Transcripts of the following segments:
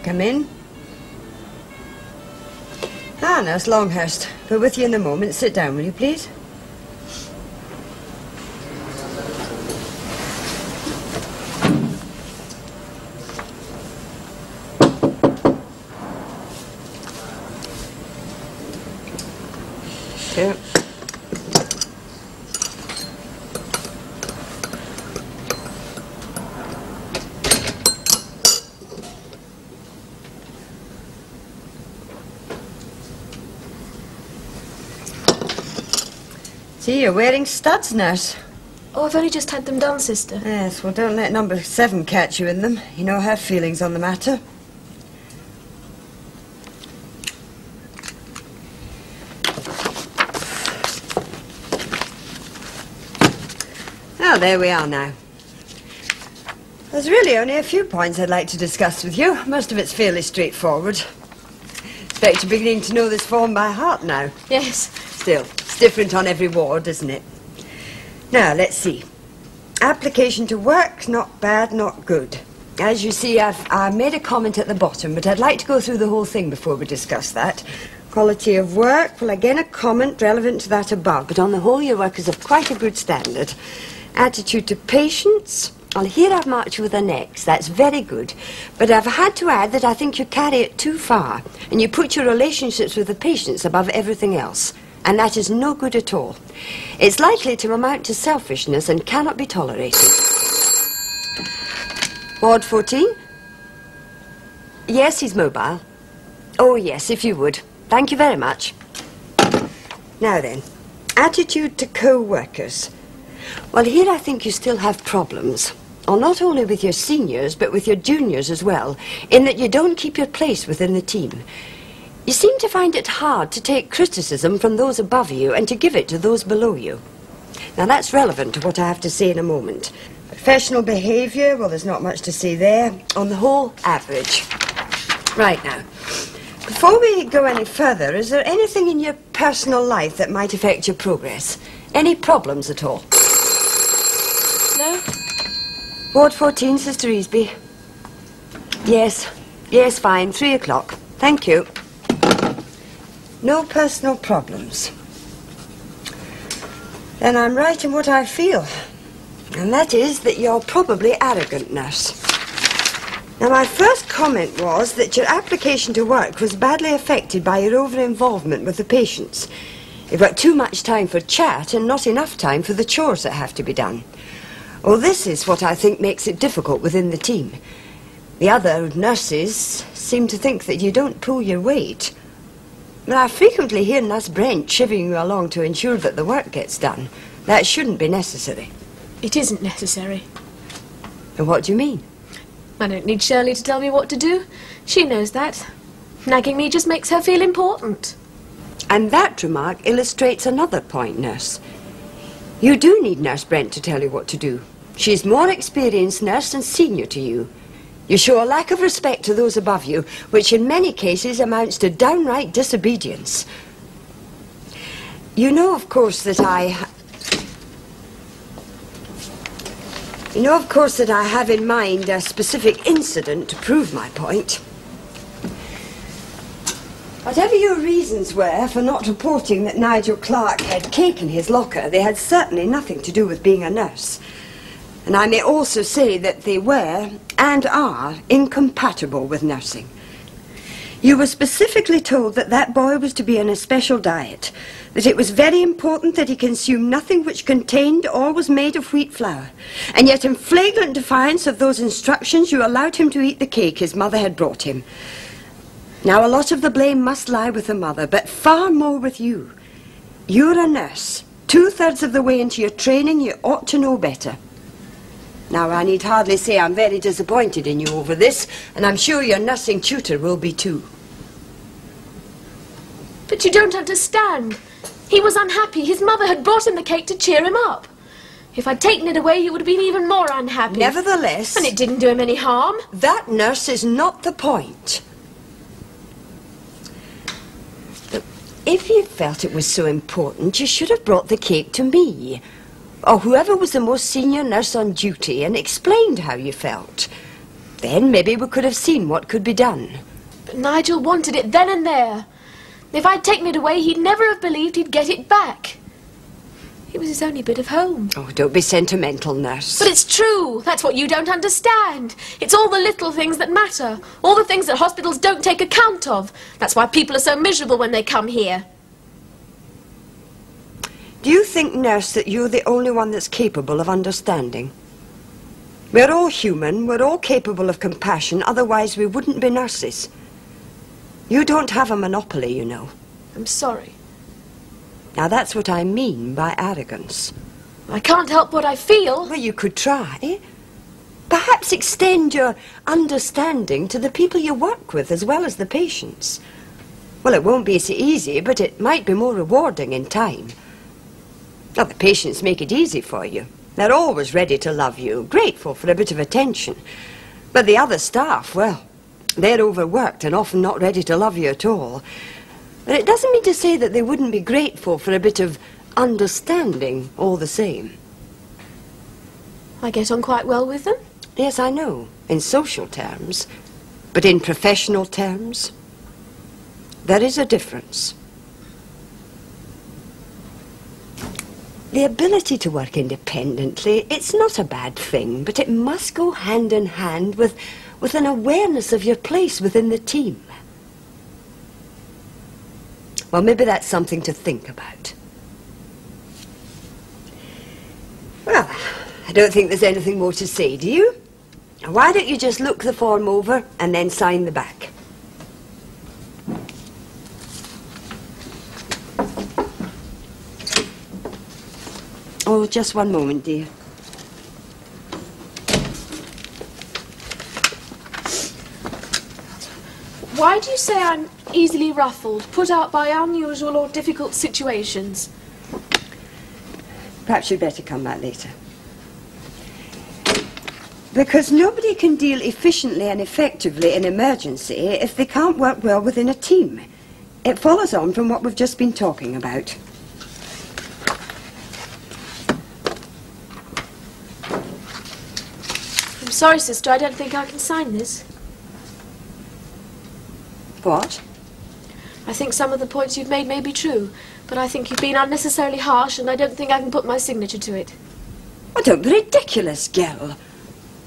come in. Ah, Nurse Longhurst. We're with you in a moment. Sit down, will you, please? Here. See, you're wearing studs, Nurse. Oh, I've only just had them done, sister. Yes, well, don't let number 7 catch you in them. You know her feelings on the matter. Oh, there we are now. There's really only a few points I'd like to discuss with you. Most of it's fairly straightforward. Expect you're beginning to know this form by heart now. Yes. Still, it's different on every ward, isn't it? Now, let's see. Application to work, not bad, not good. As you see, I've made a comment at the bottom, but I'd like to go through the whole thing before we discuss that. Quality of work, well, again, a comment relevant to that above, but on the whole, your work is of quite a good standard. Attitude to patients, well, here I've marked you with an X. That's very good. But I've had to add that I think you carry it too far, and you put your relationships with the patients above everything else. And that is no good at all. It's likely to amount to selfishness and cannot be tolerated. Ward 14? Yes, he's mobile. Oh, yes, if you would. Thank you very much. Now then, attitude to co-workers. Well, here I think you still have problems. Well, not only with your seniors, but with your juniors as well, in that you don't keep your place within the team. You seem to find it hard to take criticism from those above you and to give it to those below you. Now, that's relevant to what I have to say in a moment. Professional behaviour, well, there's not much to say there. On the whole, average. Right now, before we go any further, is there anything in your personal life that might affect your progress? Any problems at all? No. Ward 14, Sister Easby. Yes. Yes, fine. 3 o'clock. Thank you. No personal problems. Then I'm right in what I feel. And that is that you're probably arrogant, Nurse. Now, my first comment was that your application to work was badly affected by your over-involvement with the patients. You've got too much time for chat and not enough time for the chores that have to be done. Well, this is what I think makes it difficult within the team. The other nurses seem to think that you don't pull your weight. But I frequently hear Nurse Brent chivvying you along to ensure that the work gets done. That shouldn't be necessary. It isn't necessary. And what do you mean? I don't need Shirley to tell me what to do. She knows that. Nagging me just makes her feel important. And that remark illustrates another point, Nurse. You do need Nurse Brent to tell you what to do. She's more experienced nurse and senior to you. You show a lack of respect to those above you, which in many cases amounts to downright disobedience. You know, of course, that I have in mind a specific incident to prove my point. Whatever your reasons were for not reporting that Nigel Clark had cake in his locker, they had certainly nothing to do with being a nurse. And I may also say that they were, and are, incompatible with nursing. You were specifically told that that boy was to be on a special diet, that it was very important that he consume nothing which contained or was made of wheat flour, and yet in flagrant defiance of those instructions you allowed him to eat the cake his mother had brought him. Now, a lot of the blame must lie with the mother, but far more with you. You're a nurse. 2/3 of the way into your training, you ought to know better. Now, I need hardly say I'm very disappointed in you over this, and I'm sure your nursing tutor will be too. But you don't understand. He was unhappy. His mother had brought him the cake to cheer him up. If I'd taken it away, he would have been even more unhappy. Nevertheless... And it didn't do him any harm. That, nurse, is not the point. But if you felt it was so important, you should have brought the cake to me, or whoever was the most senior nurse on duty, and explained how you felt. Then maybe we could have seen what could be done. But Nigel wanted it then and there. If I'd taken it away, he'd never have believed he'd get it back. It was his only bit of home. Oh, don't be sentimental, nurse. But it's true. That's what you don't understand. It's all the little things that matter. All the things that hospitals don't take account of. That's why people are so miserable when they come here. Do you think, nurse, that you're the only one that's capable of understanding? We're all human. We're all capable of compassion. Otherwise, we wouldn't be nurses. You don't have a monopoly, you know. I'm sorry. Now, that's what I mean by arrogance. I can't help what I feel. Well, you could try. Perhaps extend your understanding to the people you work with as well as the patients. Well, it won't be so easy, but it might be more rewarding in time. Now, the patients make it easy for you. They're always ready to love you, grateful for a bit of attention. But the other staff, well, they're overworked and often not ready to love you at all. But it doesn't mean to say that they wouldn't be grateful for a bit of understanding all the same. I get on quite well with them. Yes, I know, in social terms. But in professional terms, there is a difference. The ability to work independently, it's not a bad thing, but it must go hand in hand with an awareness of your place within the team. Well, maybe that's something to think about. Well, I don't think there's anything more to say, do you? Why don't you just look the form over and then sign the back? Oh, just one moment, dear. Why do you say I'm easily ruffled, put out by unusual or difficult situations? Perhaps you'd better come back later. Because nobody can deal efficiently and effectively in emergency if they can't work well within a team. It follows on from what we've just been talking about. I'm sorry, sister, I don't think I can sign this. What? I think some of the points you've made may be true, but I think you've been unnecessarily harsh, and I don't think I can put my signature to it. Oh, don't be ridiculous, girl.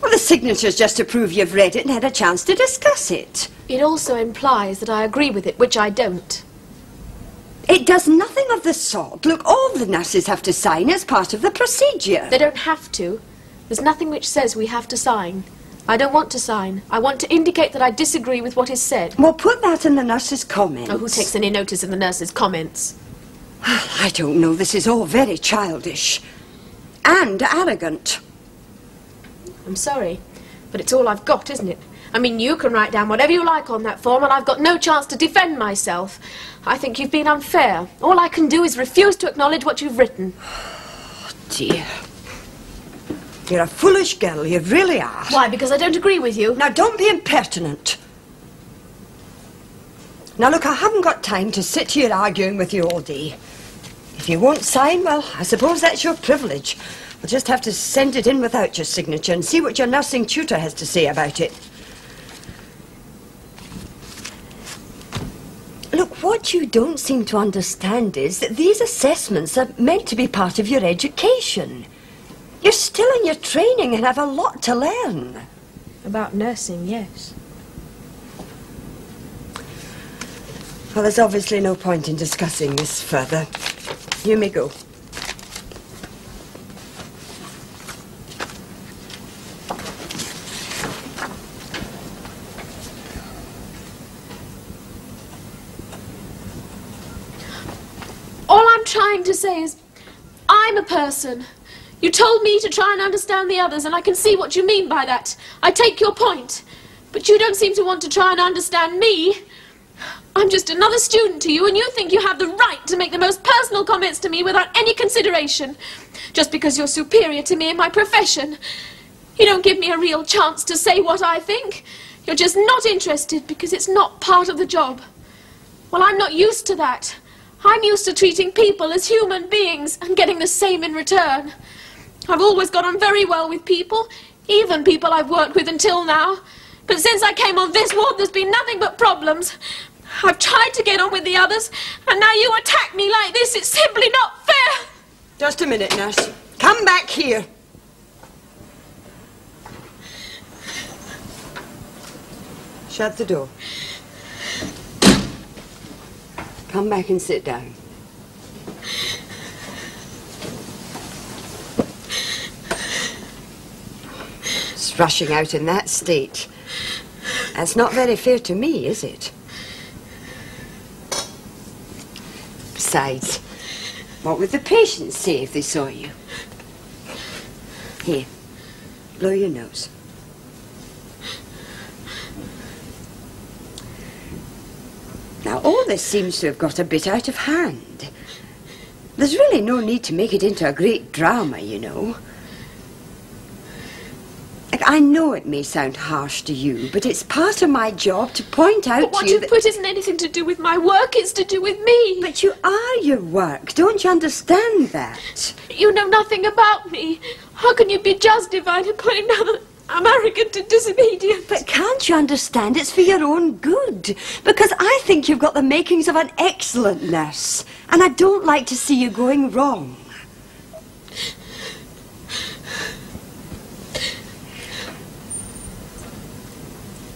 Well, the signature's just to prove you've read it and had a chance to discuss it. It also implies that I agree with it, which I don't. It does nothing of the sort. Look, all the nurses have to sign as part of the procedure. They don't have to. There's nothing which says we have to sign. I don't want to sign. I want to indicate that I disagree with what is said. Well, put that in the nurse's comments. Oh, who takes any notice of the nurse's comments? I don't know. This is all very childish. And arrogant. I'm sorry, but it's all I've got, isn't it? I mean, you can write down whatever you like on that form, and I've got no chance to defend myself. I think you've been unfair. All I can do is refuse to acknowledge what you've written. Oh, dear. You're a foolish girl, you really are. Why? Because I don't agree with you? Now, don't be impertinent. Now, look, I haven't got time to sit here arguing with you all day. If you won't sign, well, I suppose that's your privilege. We'll just have to send it in without your signature and see what your nursing tutor has to say about it. Look, what you don't seem to understand is that these assessments are meant to be part of your education. You're still in your training and have a lot to learn. About nursing, yes. Well, there's obviously no point in discussing this further. You may go. All I'm trying to say is, I'm a person. You told me to try and understand the others, and I can see what you mean by that. I take your point. But you don't seem to want to try and understand me. I'm just another student to you, and you think you have the right to make the most personal comments to me without any consideration. Just because you're superior to me in my profession. You don't give me a real chance to say what I think. You're just not interested because it's not part of the job. Well, I'm not used to that. I'm used to treating people as human beings and getting the same in return. I've always got on very well with people, even people I've worked with until now. But since I came on this ward, there's been nothing but problems. I've tried to get on with the others, and now you attack me like this. It's simply not fair. Just a minute, nurse. Come back here. Shut the door. Come back and sit down. Just rushing out in that state. That's not very fair to me, is it? Besides, what would the patients say if they saw you? Here, blow your nose. Now, all this seems to have got a bit out of hand. There's really no need to make it into a great drama, you know. Like, I know it may sound harsh to you, but it's part of my job to point out to you that... But what you've put isn't anything to do with my work, it's to do with me. But you are your work. Don't you understand that? You know nothing about me. How can you be justified in putting down that I'm arrogant and disobedient? But can't you understand? It's for your own good. Because I think you've got the makings of an excellent nurse. And I don't like to see you going wrong.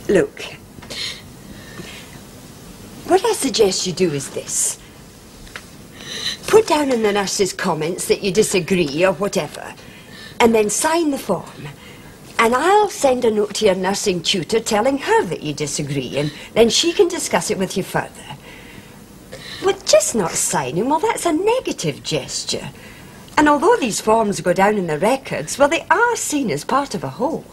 Look, what I suggest you do is this. Put down in the nurse's comments that you disagree or whatever, and then sign the form. And I'll send a note to your nursing tutor telling her that you disagree, and then she can discuss it with you further. But just not signing, well, that's a negative gesture. And although these forms go down in the records, well, they are seen as part of a whole.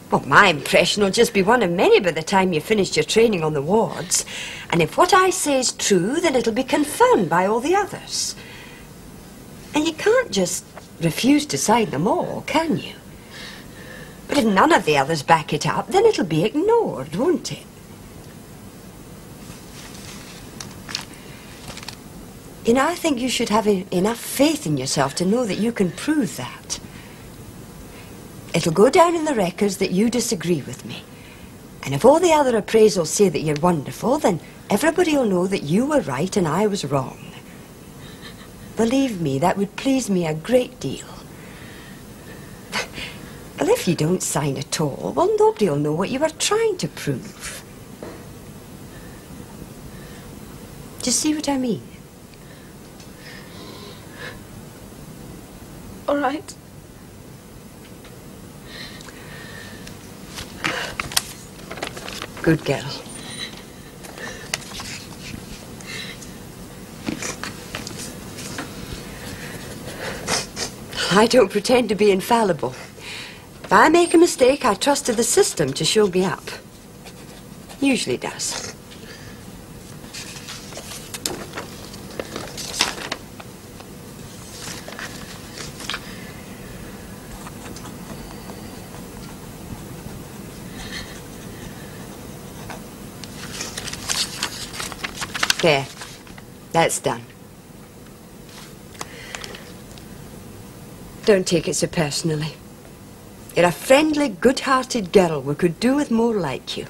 Well, my impression will just be one of many by the time you've finished your training on the wards. And if what I say is true, then it'll be confirmed by all the others. And you can't just refuse to sign them all, can you? But if none of the others back it up, then it'll be ignored, won't it? You know, I think you should have enough faith in yourself to know that you can prove that. It'll go down in the records that you disagree with me. And if all the other appraisals say that you're wonderful, then everybody will know that you were right and I was wrong. Believe me, that would please me a great deal. Well, if you don't sign at all, well, nobody will know what you were trying to prove. Do you see what I mean? All right. Good girl. I don't pretend to be infallible. If I make a mistake, I trust to the system to show me up. Usually does. There. That's done. Don't take it so personally. You're a friendly, good-hearted girl. We could do with more like you.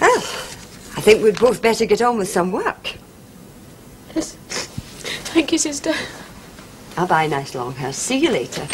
Well, I think we'd both better get on with some work. Yes. Thank you, sister. Bye-bye, nice Longhurst. See you later.